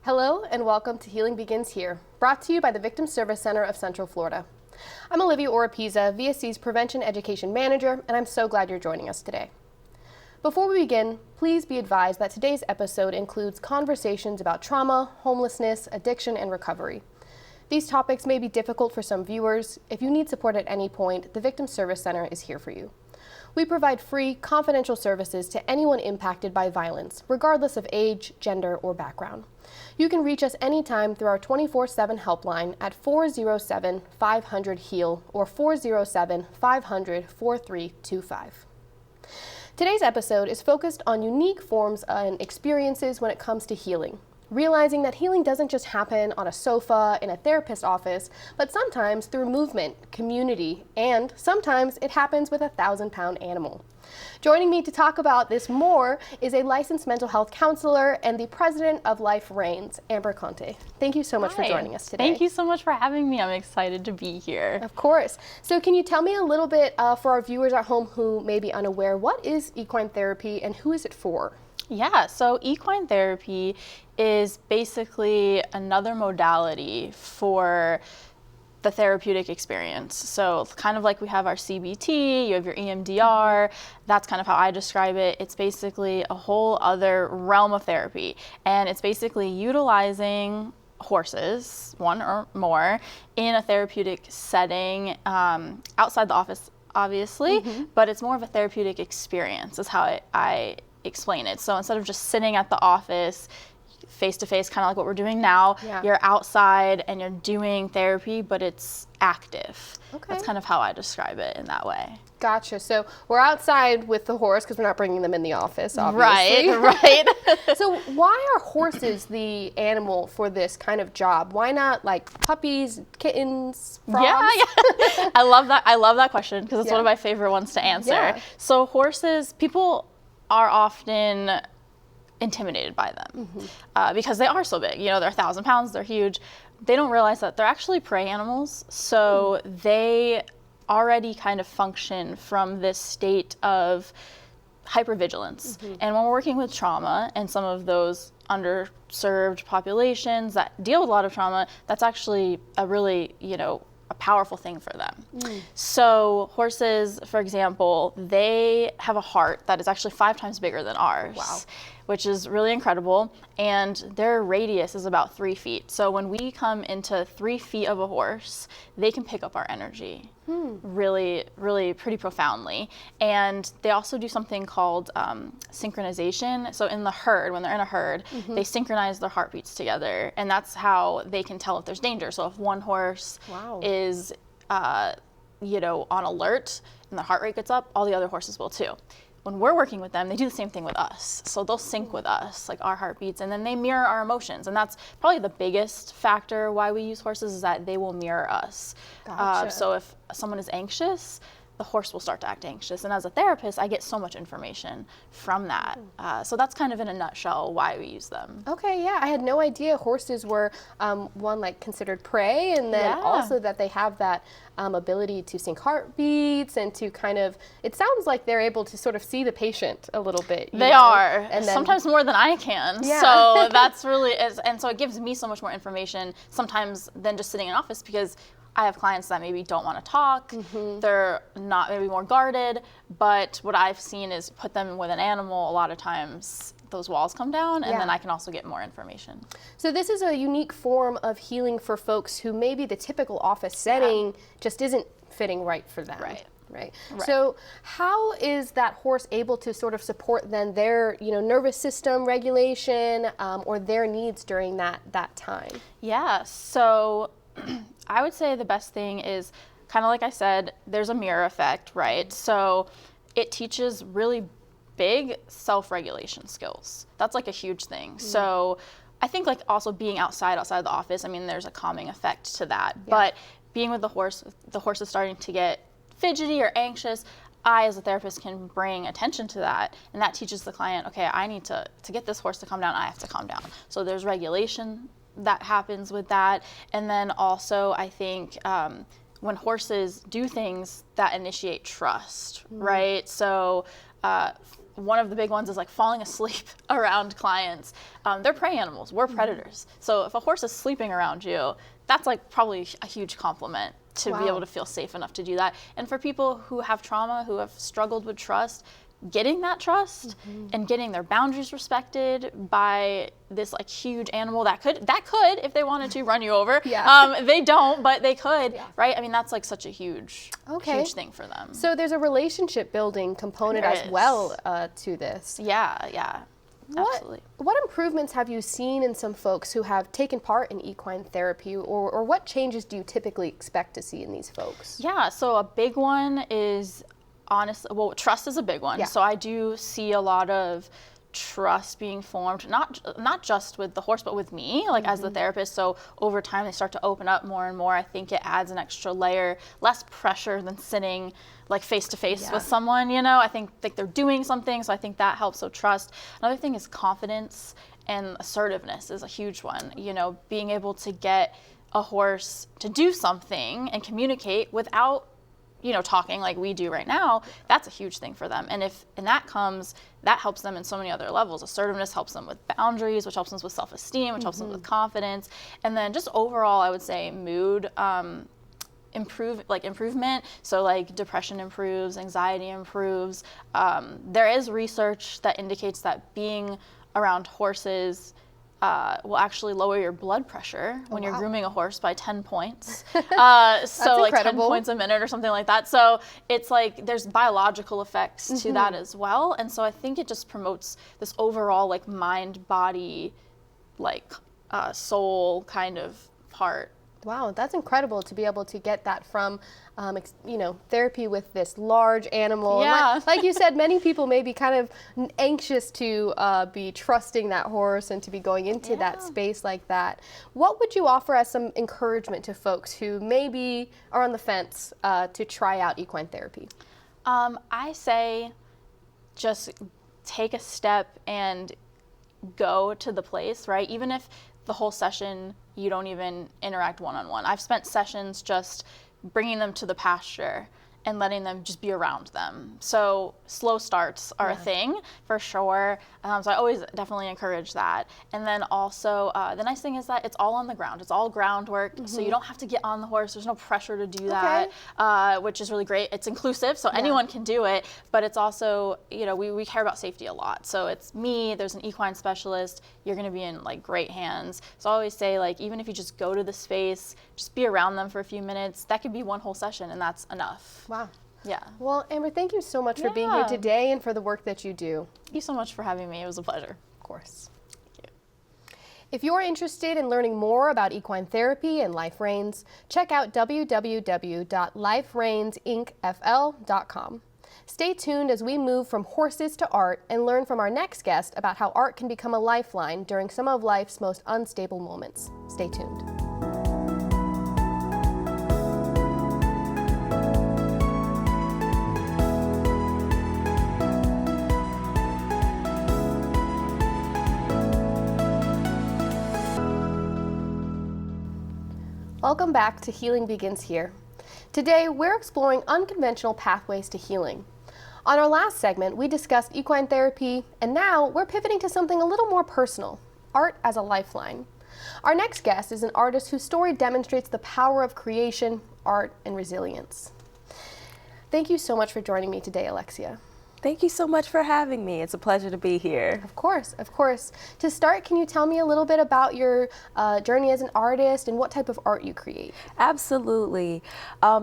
Hello and welcome to Healing Begins Here, brought to you by the Victim Service Center of Central Florida. I'm Olivia Oropeza, VSC's Prevention Education Manager, and I'm so glad you're joining us today. Before we begin, please be advised that today's episode includes conversations about trauma, homelessness, addiction, and recovery. These topics may be difficult for some viewers. If you need support at any point, the Victim Service Center is here for you. We provide free, confidential services to anyone impacted by violence, regardless of age, gender, or background. You can reach us anytime through our 24/7 helpline at 407-500-HEAL or 407-500-4325. Today's episode is focused on unique forms and experiences when it comes to healing. Realizing that healing doesn't just happen on a sofa in a therapist's office, but sometimes through movement, community, and sometimes it happens with a 1,000-pound animal. Joining me to talk about this more is a licensed mental health counselor and the president of Life Reigns, Amber Conte. Thank you so much for joining us today. Thank you so much for having me. I'm excited to be here. Of course. So can you tell me a little bit for our viewers at home who may be unaware, what is equine therapy and who is it for? Yeah, so equine therapy is basically another modality for the therapeutic experience. So it's kind of like we have our CBT, you have your EMDR, that's kind of how I describe it. It's basically a whole other realm of therapy. And it's basically utilizing horses, one or more, in a therapeutic setting, outside the office, obviously, but it's more of a therapeutic experience is how I explain it. So instead of just sitting at the office face to face, kind of like what we're doing now, you're outside and you're doing therapy, but it's active. Okay. That's kind of how I describe it in that way. Gotcha. So we're outside with the horse because we're not bringing them in the office, obviously. Right. So why are horses the animal for this kind of job? Why not like puppies, kittens, frogs? Yeah. I love that question because it's one of my favorite ones to answer. Yeah. So horses, people are often intimidated by them because they are so big. You know, they're 1,000 pounds, they're huge. They don't realize that they're actually prey animals. So they already kind of function from this state of hypervigilance. And when we're working with trauma and some of those underserved populations that deal with a lot of trauma, that's actually a really, a powerful thing for them. So horses, for example, they have a heart that is actually 5 times bigger than ours, which is really incredible. And their radius is about 3 feet. So when we come into 3 feet of a horse, they can pick up our energy really, really pretty profoundly. And they also do something called synchronization. So in the herd, when they're in a herd, they synchronize their heartbeats together. And that's how they can tell if there's danger. So if one horse is, on alert and the heart rate gets up, all the other horses will too. When we're working with them, they do the same thing with us. So they'll sync with us, like our heartbeats, and then they mirror our emotions. And that's probably the biggest factor why we use horses is that they will mirror us. Gotcha. So if someone is anxious, the horse will start to act anxious. And as a therapist, I get so much information from that. So that's kind of in a nutshell why we use them. Okay, yeah, I had no idea horses were considered prey, and then also that they have that ability to sync heartbeats and to kind of, it sounds like they're able to sort of see the patient a little bit. They are, and sometimes more than I can. Yeah. So that's really, and so it gives me so much more information sometimes than just sitting in office, because I have clients that maybe don't want to talk, they're not maybe more guarded, but what I've seen is put them with an animal, a lot of times those walls come down, and then I can also get more information. So this is a unique form of healing for folks who maybe the typical office setting just isn't fitting right for them. Right. So how is that horse able to sort of support then their, nervous system regulation or their needs during that time? Yeah, so I would say the best thing is kind of like I said, there's a mirror effect, right? So it teaches really big self-regulation skills. That's like a huge thing. So I think like also being outside the office, I mean, there's a calming effect to that. But being with the horse is starting to get fidgety or anxious. I, as a therapist, can bring attention to that, and that teaches the client, okay, I need to get this horse to calm down, I have to calm down. So there's regulation that happens with that. And then also I think when horses do things that initiate trust, right? So one of the big ones is like falling asleep around clients. They're prey animals. We're predators. So if a horse is sleeping around you, that's like probably a huge compliment to be able to feel safe enough to do that. And for people who have trauma, who have struggled with trust, getting that trust and getting their boundaries respected by this like huge animal that could, if they wanted to, run you over. They don't, but they could, right? I mean, that's like such a huge thing for them. So there's a relationship building component as well to this. Yeah. Absolutely. What improvements have you seen in some folks who have taken part in equine therapy, or what changes do you typically expect to see in these folks? Yeah, so a big one is trust is a big one. So I do see a lot of trust being formed, not just with the horse, but with me, like as the therapist. So over time, they start to open up more and more. I think it adds an extra layer, less pressure than sitting like face to face with someone, you know. I think like they're doing something, so I think that helps. So trust. Another thing is confidence and assertiveness is a huge one. You know, being able to get a horse to do something and communicate without, you know, talking like we do right now, that's a huge thing for them. And that helps them in so many other levels. Assertiveness helps them with boundaries, which helps them with self-esteem, which helps them with confidence. And then just overall, I would say mood improvement. So like depression improves, anxiety improves. There is research that indicates that being around horses will actually lower your blood pressure when you're grooming a horse by 10 points. So like incredible. 10 points a minute or something like that. So it's like there's biological effects to that as well. And so I think it just promotes this overall like mind, body, like soul kind of part. Wow, that's incredible to be able to get that from, therapy with this large animal. Yeah. And like you said, many people may be kind of anxious to be trusting that horse and to be going into that space like that. What would you offer as some encouragement to folks who maybe are on the fence to try out equine therapy? I say just take a step and go to the place, right? Even if the whole session you don't even interact one-on-one. I've spent sessions just bringing them to the pasture and letting them just be around them. So slow starts are a thing for sure. So I always definitely encourage that. And then also the nice thing is that it's all on the ground. It's all groundwork. So you don't have to get on the horse. There's no pressure to do that, which is really great. It's inclusive, so anyone can do it. But it's also, you know, we care about safety a lot. So it's me, there's an equine specialist. You're going to be in like great hands. So I always say, like, even if you just go to the space, just be around them for a few minutes, that could be one whole session and that's enough. Wow. Yeah. Well, Amber, thank you so much for being here today and for the work that you do. Thank you so much for having me. It was a pleasure. Of course. Thank you. If you're interested in learning more about equine therapy and Life Reins, check out www.lifereinsincfl.com. Stay tuned as we move from horses to art and learn from our next guest about how art can become a lifeline during some of life's most unstable moments. Stay tuned. Welcome back to Healing Begins Here. Today, we're exploring unconventional pathways to healing. On our last segment, we discussed equine therapy, and now we're pivoting to something a little more personal, art as a lifeline. Our next guest is an artist whose story demonstrates the power of creation, art, and resilience. Thank you so much for joining me today, Alexia. Thank you so much for having me. It's a pleasure to be here. Of course, of course. To start, can you tell me a little bit about your journey as an artist and what type of art you create? Absolutely.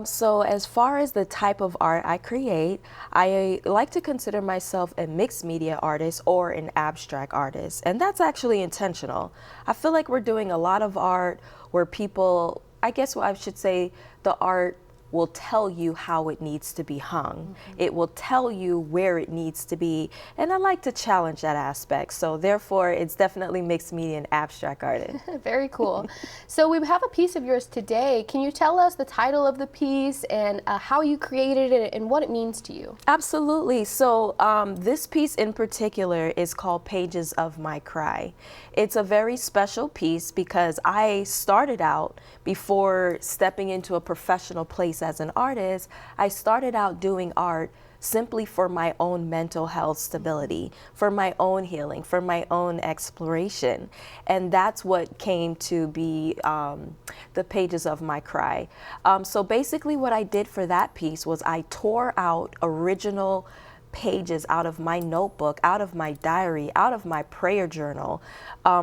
So as far as the type of art I create, I like to consider myself a mixed media artist or an abstract artist. And that's actually intentional. I feel like we're doing a lot of art where people, I guess what I should say, the art will tell you how it needs to be hung. It will tell you where it needs to be. And I like to challenge that aspect. So therefore, it's definitely mixed media and abstract art. Very cool. So we have a piece of yours today. Can you tell us the title of the piece and how you created it and what it means to you? Absolutely. So this piece in particular is called Pages of My Cry. It's a very special piece because I started out before stepping into a professional place experience as an artist, I started out doing art simply for my own mental health stability, for my own healing, for my own exploration. And that's what came to be the pages of my cry. So basically what I did for that piece was I tore out original pages out of my notebook, out of my diary, out of my prayer journal,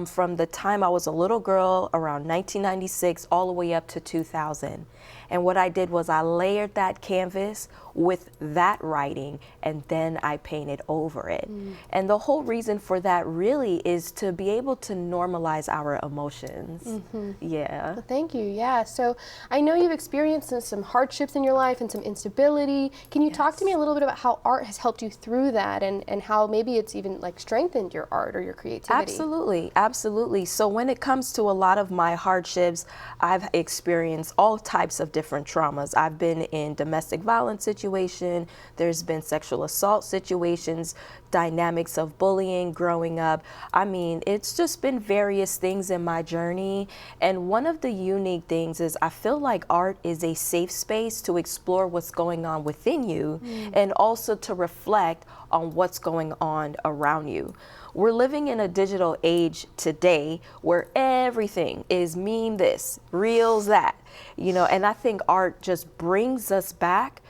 from the time I was a little girl around 1996 all the way up to 2000. And what I did was I layered that canvas with that writing, and then I painted over it. And the whole reason for that really is to be able to normalize our emotions. Yeah. Well, thank you. Yeah. So I know you've experienced some hardships in your life and some instability. Can you talk to me a little bit about how art has helped you through that, and how maybe it's even like strengthened your art or your creativity? Absolutely, absolutely. So when it comes to a lot of my hardships, I've experienced all types of different traumas. I've been in domestic violence situation, there's been sexual assault situations, dynamics of bullying growing up. I mean, it's just been various things in my journey. And one of the unique things is I feel like art is a safe space to explore what's going on within you and also to reflect on what's going on around you. We're living in a digital age today where everything is meme this, reels that, you know, and I think art just brings us back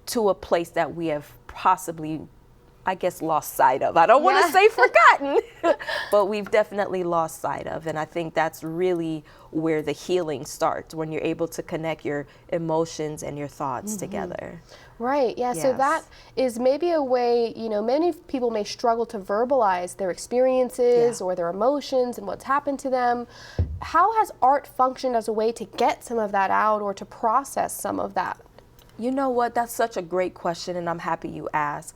to a place that we have possibly, I guess, lost sight of. I don't want to say forgotten, but we've definitely lost sight of. And I think that's really where the healing starts, when you're able to connect your emotions and your thoughts together. Right, yeah, so Yes. that is maybe a way, you know, many people may struggle to verbalize their experiences or their emotions and what's happened to them. How has art functioned as a way to get some of that out or to process some of that? You know what? That's such a great question, and I'm happy you asked.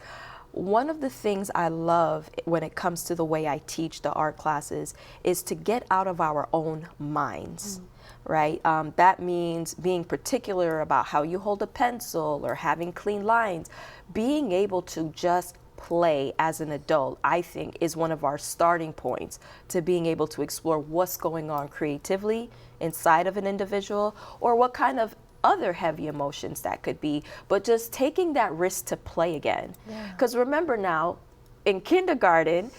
One of the things I love when it comes to the way I teach the art classes is to get out of our own minds, right? That means being particular about how you hold a pencil or having clean lines. Being able to just play as an adult, I think, is one of our starting points to being able to explore what's going on creatively inside of an individual, or what kind of other heavy emotions that could be, but just taking that risk to play again. Because remember now, in kindergarten,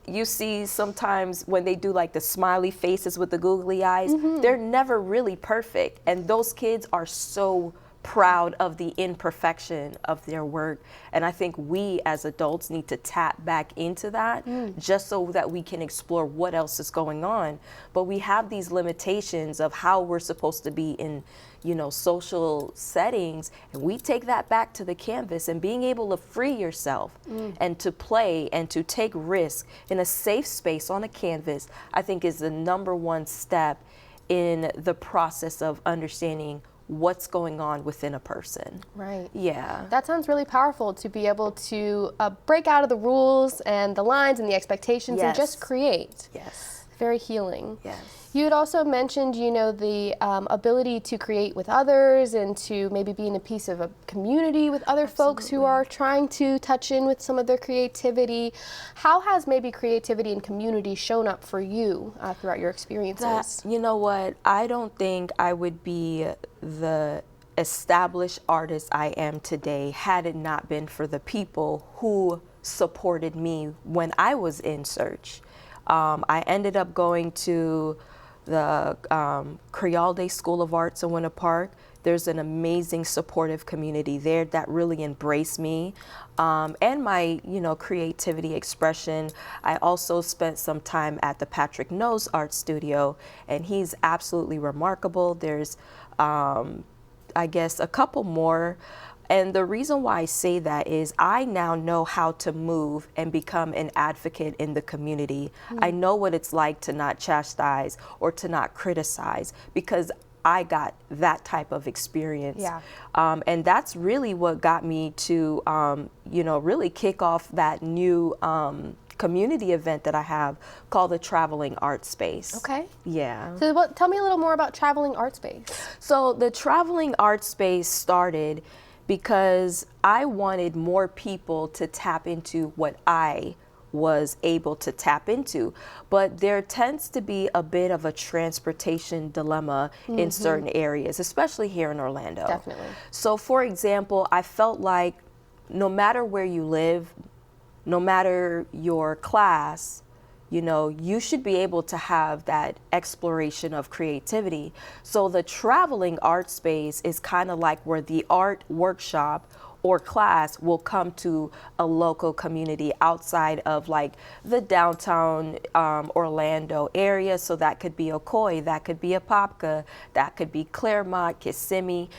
you see sometimes when they do like the smiley faces with the googly eyes, they're never really perfect. And those kids are so proud of the imperfection of their work. And I think we as adults need to tap back into that just so that we can explore what else is going on. But we have these limitations of how we're supposed to be in, you know, social settings, and we take that back to the canvas, and being able to free yourself and to play and to take risk in a safe space on a canvas, I think is the #1 step in the process of understanding what's going on within a person. Right. Yeah. That sounds really powerful, to be able to break out of the rules and the lines and the expectations and just create. Yes. Very healing. Yes. You had also mentioned, you know, the ability to create with others and to maybe be in a piece of a community with other folks who are trying to touch in with some of their creativity. How has maybe creativity and community shown up for you throughout your experiences? You know what? I don't think I would be the established artist I am today had it not been for the people who supported me when I was in search. I ended up going to the Creole School of Arts in Winter Park. There's an amazing supportive community there that really embraced me and my, you know, creativity expression. I also spent some time at the Patrick Nose Art Studio, and he's absolutely remarkable. There's, I guess, a couple more. And the reason why I say that is I now know how to move and become an advocate in the community. I know what it's like to not chastise or to not criticize, because I got that type of experience. Yeah. And that's really what got me to, you know, really kick off that new community event that I have called the Traveling Art Space. Okay. Yeah. So tell me a little more about Traveling Art Space. So the Traveling Art Space started because I wanted more people to tap into what I was able to tap into. But there tends to be a bit of a transportation dilemma in certain areas, especially here in Orlando. Definitely. So for example, I felt like no matter where you live, no matter your class, you know, you should be able to have that exploration of creativity. So the traveling art space is kind of like where the art workshop or class will come to a local community outside of like the downtown Orlando area. So that could be Ocoee, that could be Apopka, that could be Claremont, Kissimmee,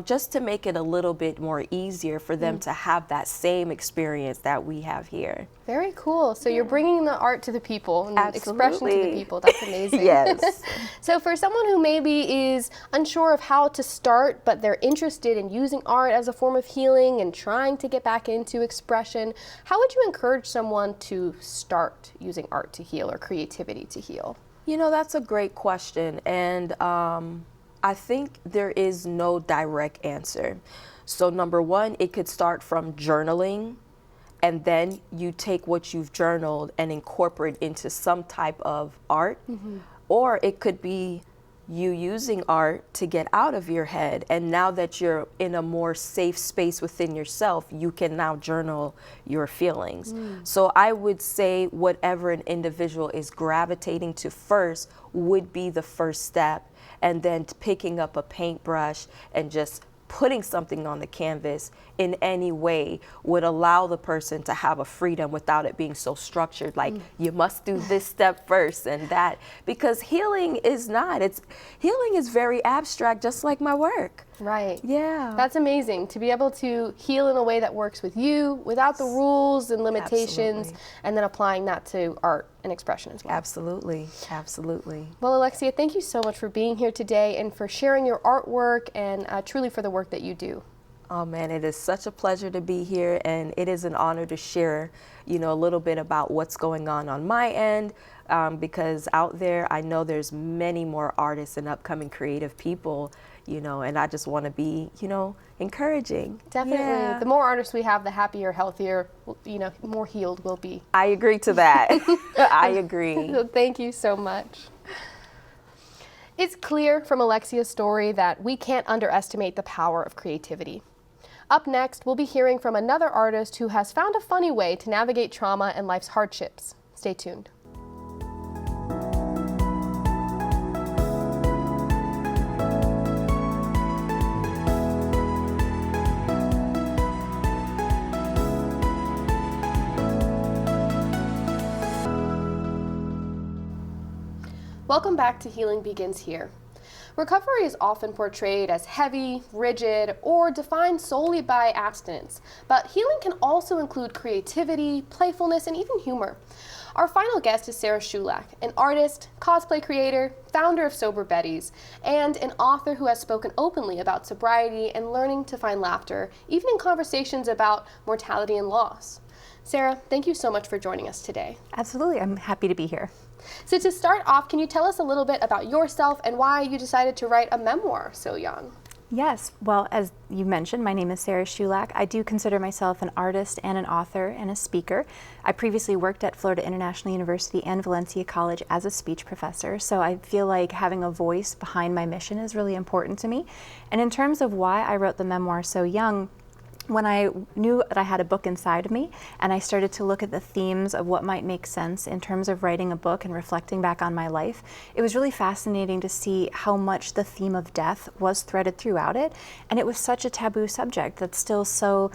just to make it a little bit more easier for them to have that same experience that we have here. Very cool. So you're bringing the art to the people and expression to the Absolutely. people. That's amazing. Yes. So for someone who maybe is unsure of how to start, but they're interested in using art as a form of healing and trying to get back into expression, how would you encourage someone to start using art to heal or creativity to heal? You know, that's a great question. And I think there is no direct answer. So number one, it could start from journaling, and then you take what you've journaled and incorporate into some type of art. Or it could be you using art to get out of your head, and now that you're in a more safe space within yourself, you can now journal your feelings. So I would say whatever an individual is gravitating to first would be the first step, and then picking up a paintbrush and just putting something on the canvas in any way would allow the person to have a freedom without it being so structured, like you must do this step first and that, because healing is not, healing is very abstract, just like my work. Right. Yeah. That's amazing to be able to heal in a way that works with you without the rules and limitations, Absolutely. and then applying that to art and expression as well. Absolutely, absolutely. Well, Alexia, thank you so much for being here today and for sharing your artwork and truly for the work that you do. Oh man, it is such a pleasure to be here, and it is an honor to share, you know, a little bit about what's going on my end, because out there I know there's many more artists and upcoming creative people, you know, and I just want to be, you know, encouraging. Definitely. Yeah. The more artists we have, the happier, healthier, you know, more healed we'll be. I agree to that. I agree. So thank you so much. It's clear from Alexia's story that we can't underestimate the power of creativity. Up next, we'll be hearing from another artist who has found a funny way to navigate trauma and life's hardships. Stay tuned. Welcome back to Healing Begins Here. Recovery is often portrayed as heavy, rigid, or defined solely by abstinence, but healing can also include creativity, playfulness, and even humor. Our final guest is Sarah Schulak, an artist, cosplay creator, founder of Sober Betties, and an author who has spoken openly about sobriety and learning to find laughter, even in conversations about mortality and loss. Sarah, thank you so much for joining us today. Absolutely, I'm happy to be here. So to start off, can you tell us a little bit about yourself and why you decided to write a memoir so young? Yes, well, as you mentioned, my name is Sarah Schulak. I do consider myself an artist and an author and a speaker. I previously worked at Florida International University and Valencia College as a speech professor, so I feel like having a voice behind my mission is really important to me. And in terms of why I wrote the memoir so young, when I knew that I had a book inside of me and I started to look at the themes of what might make sense in terms of writing a book and reflecting back on my life, it was really fascinating to see how much the theme of death was threaded throughout it. And it was such a taboo subject that's still so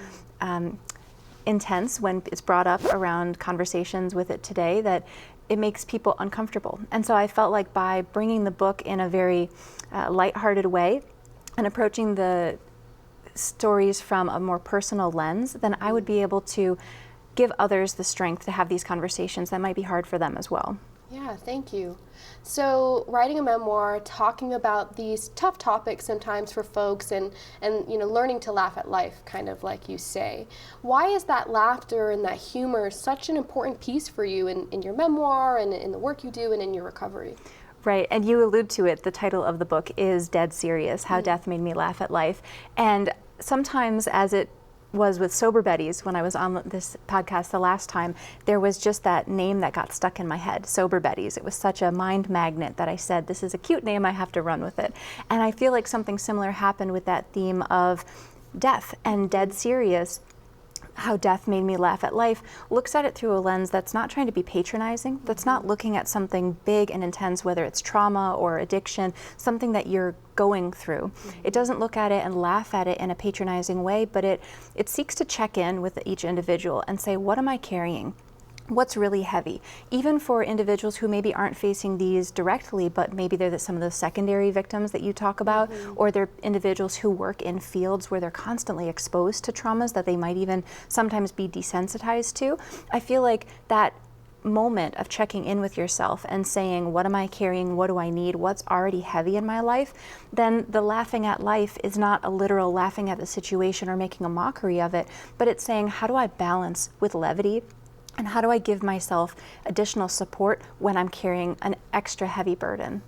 intense when it's brought up around conversations with it today that it makes people uncomfortable. And so I felt like by bringing the book in a very lighthearted way and approaching the stories from a more personal lens, then I would be able to give others the strength to have these conversations that might be hard for them as well. Yeah, thank you. So writing a memoir, talking about these tough topics sometimes for folks and you know, learning to laugh at life, kind of like you say. Why is that laughter and that humor such an important piece for you in your memoir and in the work you do and in your recovery? Right, and you allude to it, the title of the book is Dead Serious, How Death Made Me Laugh at Life. And sometimes as it was with Sober Betties when I was on this podcast the last time. There was just that name that got stuck in my head, Sober Betties. It was such a mind magnet that I said, this is a cute name, I have to run with it. And I feel like something similar happened with that theme of death and Dead Serious. How Death Made Me Laugh at Life looks at it through a lens that's not trying to be patronizing, that's not looking at something big and intense, whether it's trauma or addiction, something that you're going through. It doesn't look at it and laugh at it in a patronizing way, but it seeks to check in with each individual and say, what am I carrying? What's really heavy? Even for individuals who maybe aren't facing these directly, but maybe they're some of the secondary victims that you talk about, or they're individuals who work in fields where they're constantly exposed to traumas that they might even sometimes be desensitized to. I feel like that moment of checking in with yourself and saying, what am I carrying? What do I need? What's already heavy in my life? Then the laughing at life is not a literal laughing at the situation or making a mockery of it, but it's saying, how do I balance with levity? And how do I give myself additional support when I'm carrying an extra heavy burden?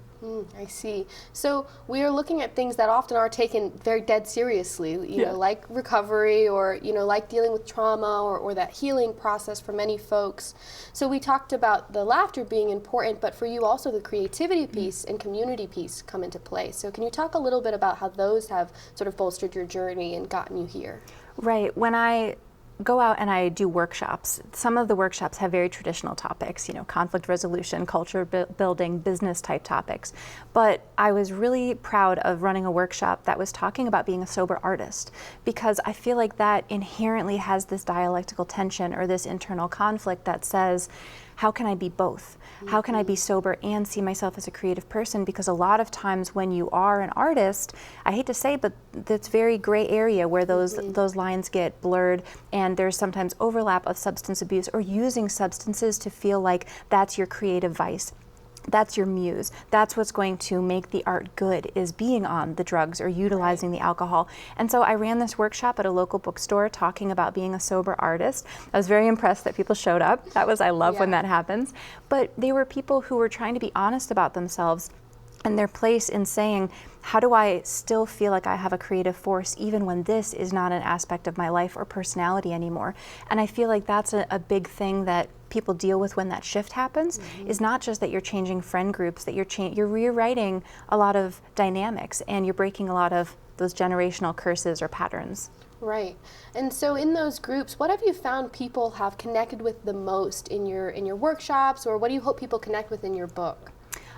I see. So we are looking at things that often are taken very dead seriously, you know, like recovery or, you know, like dealing with trauma or that healing process for many folks. So we talked about the laughter being important, but for you also the creativity piece and community piece come into play. So can you talk a little bit about how those have sort of bolstered your journey and gotten you here? Right. When I go out and I do workshops, some of the workshops have very traditional topics, you know, conflict resolution, culture building, business type topics. But I was really proud of running a workshop that was talking about being a sober artist, because I feel like that inherently has this dialectical tension or this internal conflict that says, how can I be both? How can I be sober and see myself as a creative person? Because a lot of times when you are an artist, I hate to say, but that's very gray area where those lines get blurred, and there's sometimes overlap of substance abuse or using substances to feel like that's your creative vice. That's your muse. That's what's going to make the art good, is being on the drugs or utilizing the alcohol. And so I ran this workshop at a local bookstore talking about being a sober artist. I was very impressed that people showed up. I love when that happens. But they were people who were trying to be honest about themselves and their place in saying, how do I still feel like I have a creative force even when this is not an aspect of my life or personality anymore? And I feel like that's a big thing that people deal with when that shift happens, is not just that you're changing friend groups, that you're rewriting a lot of dynamics and you're breaking a lot of those generational curses or patterns. Right. And so in those groups, what have you found people have connected with the most in your workshops, or what do you hope people connect with in your book?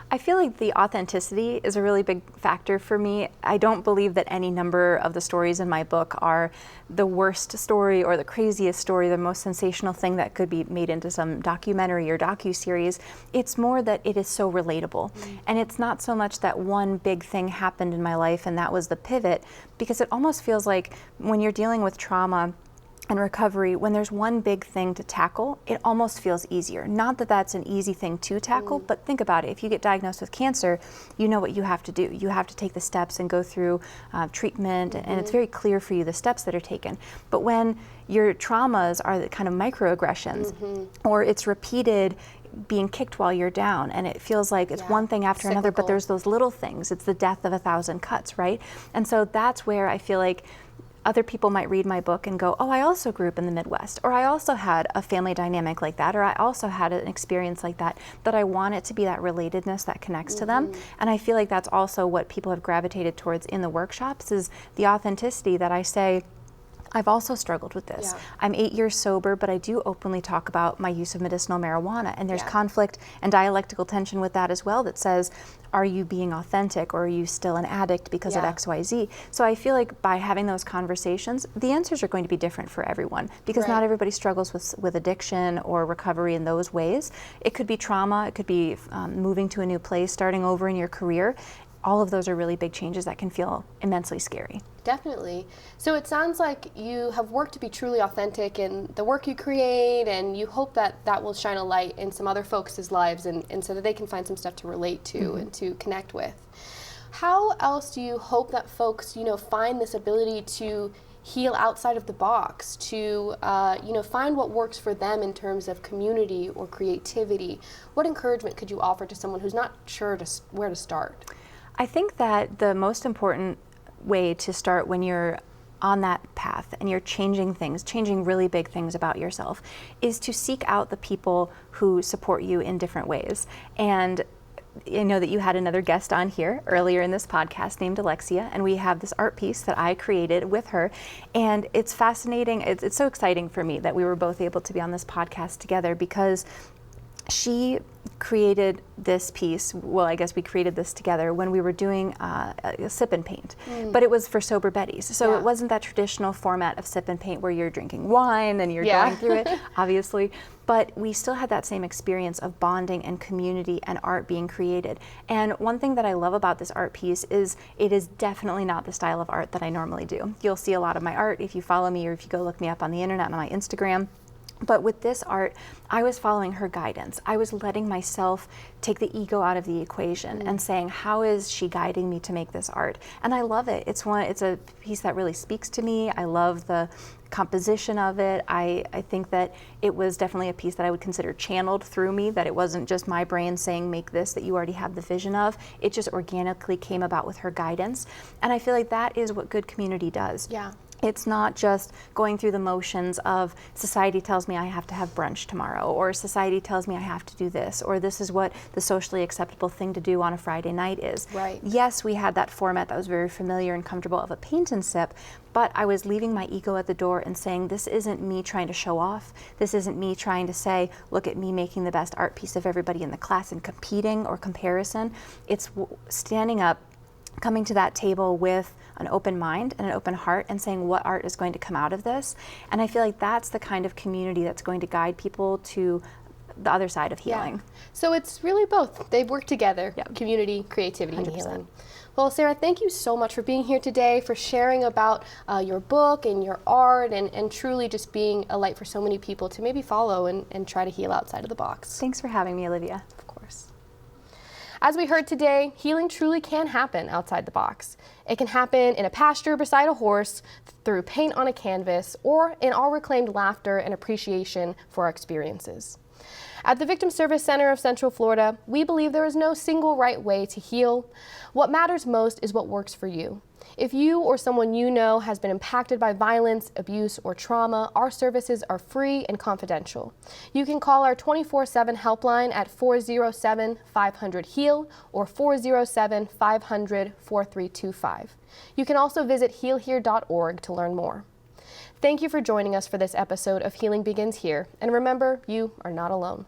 I feel like the authenticity is a really big factor for me. I don't believe that any number of the stories in my book are the worst story or the craziest story, the most sensational thing that could be made into some documentary or docuseries. It's more that it is so relatable. And it's not so much that one big thing happened in my life and that was the pivot, because it almost feels like when you're dealing with trauma and recovery, when there's one big thing to tackle, it almost feels easier. Not that that's an easy thing to tackle, but think about it. If you get diagnosed with cancer, you know what you have to do. You have to take the steps and go through treatment, and it's very clear for you the steps that are taken. But when your traumas are the kind of microaggressions, or it's repeated being kicked while you're down, and it feels like it's one thing after another, but there's those little things. It's the death of 1,000 cuts, right? And so that's where I feel like other people might read my book and go, oh, I also grew up in the Midwest, or I also had a family dynamic like that, or I also had an experience like that, but I want it to be that relatedness that connects to them. And I feel like that's also what people have gravitated towards in the workshops, is the authenticity that I say, I've also struggled with this. I'm 8 years sober, but I do openly talk about my use of medicinal marijuana, and there's conflict and dialectical tension with that as well that says, are you being authentic, or are you still an addict because of XYZ? So I feel like by having those conversations, the answers are going to be different for everyone, because not everybody struggles with addiction or recovery in those ways. It could be trauma, it could be moving to a new place, starting over in your career. All of those are really big changes that can feel immensely scary. Definitely. So it sounds like you have worked to be truly authentic in the work you create, and you hope that that will shine a light in some other folks' lives, and so that they can find some stuff to relate to and to connect with. How else do you hope that folks, find this ability to heal outside of the box, to find what works for them in terms of community or creativity? What encouragement could you offer to someone who's not sure where to start? I think that the most important way to start when you're on that path and you're changing things, changing really big things about yourself, is to seek out the people who support you in different ways. And I know that you had another guest on here earlier in this podcast named Alexia, and we have this art piece that I created with her. And it's fascinating. It's so exciting for me that we were both able to be on this podcast together, because she created this piece, well, I guess we created this together when we were doing a sip and paint, but it was for sober Bettys. So it wasn't that traditional format of sip and paint where you're drinking wine and you're going through it, obviously, but we still had that same experience of bonding and community and art being created. And one thing that I love about this art piece is it is definitely not the style of art that I normally do. You'll see a lot of my art if you follow me or if you go look me up on the internet, on my Instagram. But with this art, I was following her guidance. I was letting myself take the ego out of the equation and saying, how is she guiding me to make this art? And I love it. It's a piece that really speaks to me. I love the composition of it. I think that it was definitely a piece that I would consider channeled through me, that it wasn't just my brain saying, make this, that you already have the vision of. It just organically came about with her guidance. And I feel like that is what good community does. Yeah. It's not just going through the motions of society tells me I have to have brunch tomorrow, or society tells me I have to do this, or this is what the socially acceptable thing to do on a Friday night is. Right. Yes, we had that format that was very familiar and comfortable of a paint and sip, but I was leaving my ego at the door and saying, this isn't me trying to show off. This isn't me trying to say, look at me making the best art piece of everybody in the class and competing or comparison. It's standing up, coming to that table with an open mind and an open heart and saying what art is going to come out of this. And I feel like that's the kind of community that's going to guide people to the other side of healing. Yeah. So it's really both. They work together, community, creativity, and 100%. healing. Well, Sarah, thank you so much for being here today, for sharing about your book and your art, and truly just being a light for so many people to maybe follow and try to heal outside of the box. Thanks for having me, Olivia. Of course. As we heard today, healing truly can happen outside the box. It can happen in a pasture beside a horse, through paint on a canvas, or in our reclaimed laughter and appreciation for our experiences. At the Victim Service Center of Central Florida, we believe there is no single right way to heal. What matters most is what works for you. If you or someone you know has been impacted by violence, abuse, or trauma, our services are free and confidential. You can call our 24/7 helpline at 407-500-HEAL or 407-500-4325. You can also visit healhere.org to learn more. Thank you for joining us for this episode of Healing Begins Here, and remember, you are not alone.